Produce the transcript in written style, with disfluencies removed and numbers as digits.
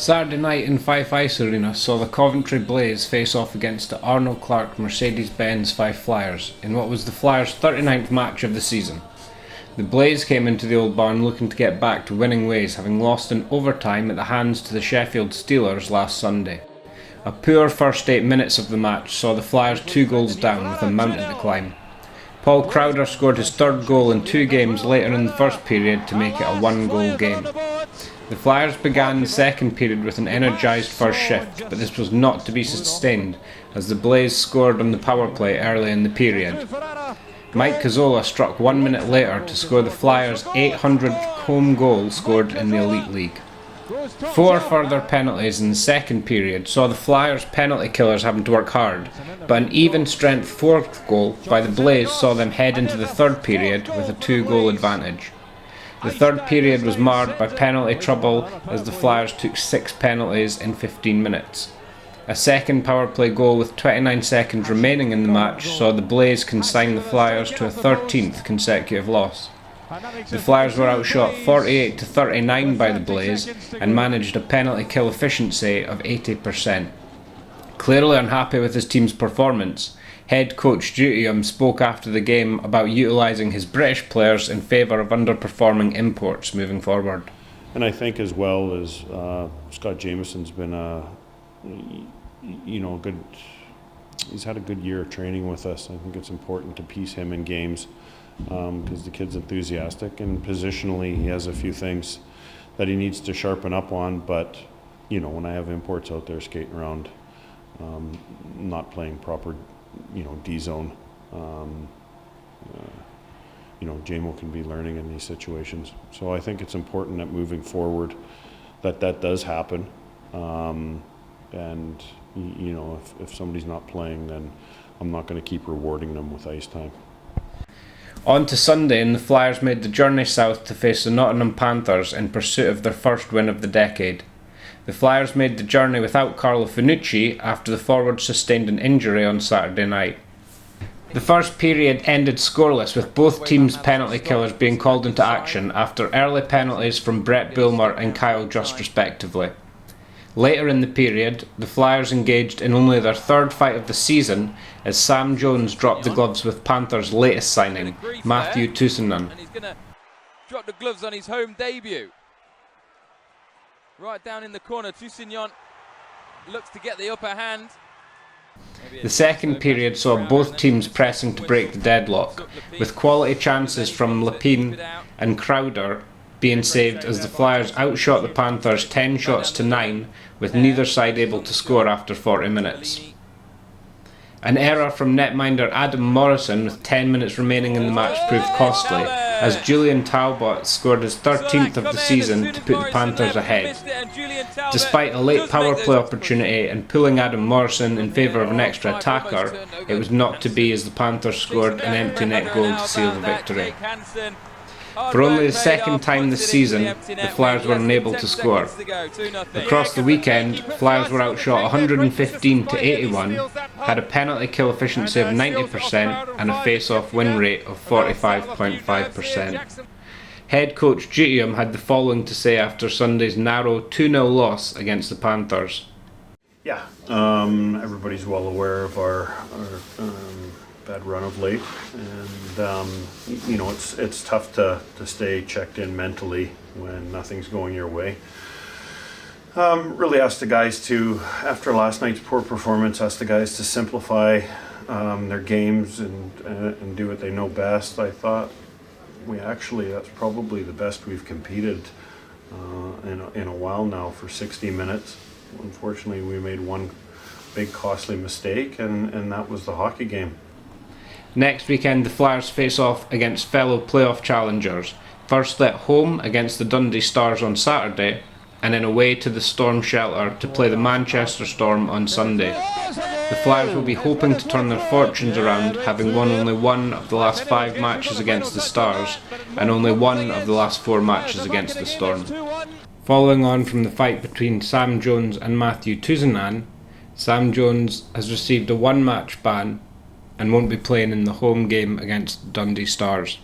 Saturday night in Fife Ice Arena saw the Coventry Blaze face off against the Arnold Clark Mercedes-Benz Fife Flyers in what was the Flyers' 39th match of the season. The Blaze came into the Old Barn looking to get back to winning ways, having lost in overtime at the hands to the Sheffield Steelers last Sunday. A poor first 8 minutes of the match saw the Flyers 2 goals down with a mountain to climb. Paul Crowder scored his third goal in 2 games later in the first period to make it a 1-goal game. The Flyers began the second period with an energised first shift, but this was not to be sustained as the Blaze scored on the power play early in the period. Mike Cazzola struck 1 minute later to score the Flyers' 800th home goal scored in the Elite League. 4 further penalties in the second period saw the Flyers' penalty killers having to work hard, but an even-strength fourth goal by the Blaze saw them head into the third period with a 2-goal advantage. The third period was marred by penalty trouble as the Flyers took 6 penalties in 15 minutes. A second power play goal with 29 seconds remaining in the match saw the Blaze consign the Flyers to a 13th consecutive loss. The Flyers were outshot 48-39 by the Blaze and managed a penalty kill efficiency of 80%. Clearly unhappy with his team's performance, head coach Dutium spoke after the game about utilising his British players in favour of underperforming imports moving forward. And I think as well as Scott Jamieson's been good. He's had a good year of training with us. I think it's important to piece him in games because the kid's enthusiastic, and positionally he has a few things that he needs to sharpen up on. But when I have imports out there skating around, not playing proper, D-zone, Jamo can be learning in these situations. So I think it's important that moving forward that does happen. And if somebody's not playing, then I'm not going to keep rewarding them with ice time. On to Sunday, and the Flyers made the journey south to face the Nottingham Panthers in pursuit of their first win of the decade. The Flyers made the journey without Carlo Finucci after the forward sustained an injury on Saturday night. The first period ended scoreless, with both teams' penalty killers being called into action after early penalties from Brett Bulmer and Kyle Just respectively. Later in the period, the Flyers engaged in only their third fight of the season as Sam Jones dropped the gloves with Panthers' latest signing, Matthew Tuisanen. And he's going to drop the gloves on his home debut. Right down in the corner, Tuisanen looks to get the upper hand. The second period saw both teams pressing to break the deadlock, with quality chances from Lapine and Crowder being saved as the Flyers outshot the Panthers 10 shots to 9, with neither side able to score after 40 minutes. An error from netminder Adam Morrison with 10 minutes remaining in the match proved costly, as Julian Talbot scored his 13th of the season to put the Panthers ahead. Despite a late power play opportunity and pulling Adam Morrison in favour of an extra attacker, it was not to be as the Panthers scored an empty net goal to seal the victory. For only the second time this season, the Flyers were unable to score. Across the weekend, Flyers were outshot 115-81, had a penalty kill efficiency of 90% and a face-off win rate of 45.5%. Head coach Dutium had the following to say after Sunday's narrow 2-0 loss against the Panthers. Yeah, everybody's well aware of our bad run of late, and it's tough to stay checked in mentally when nothing's going your way. Really asked the guys to, after last night's poor performance, asked the guys to simplify their games and do what they know best. I thought that's probably the best we've competed in a while now for 60 minutes. Unfortunately, we made one big costly mistake, and that was the hockey game. Next weekend, the Flyers face off against fellow playoff challengers, firstly at home against the Dundee Stars on Saturday, and then away to the Storm Shelter to play the Manchester Storm on Sunday. The Flyers will be hoping to turn their fortunes around, having won only 1 of the last 5 matches against the Stars, and only 1 of the last 4 matches against the Storm. Following on from the fight between Sam Jones and Matthew Tuisanen, Sam Jones has received a 1-match ban and won't be playing in the home game against Dundee Stars.